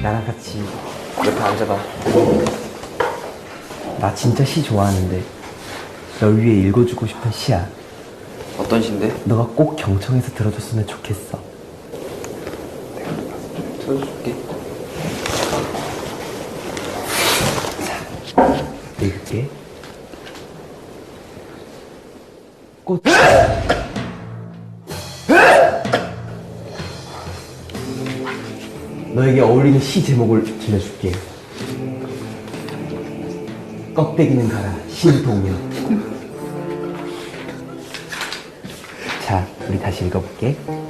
나랑 같이. 옆에 앉아봐. 나 진짜 시 좋아하는데 널 위해 읽어주고 싶은 시야. 어떤 시인데? 너가 꼭 경청해서 들어줬으면 좋겠어. 들어줄게. 읽을게. 꽃. 너에게 어울리는 시 제목을 들려줄게. 껍데기는 가라 신동요. 자, 우리 다시 읽어볼게.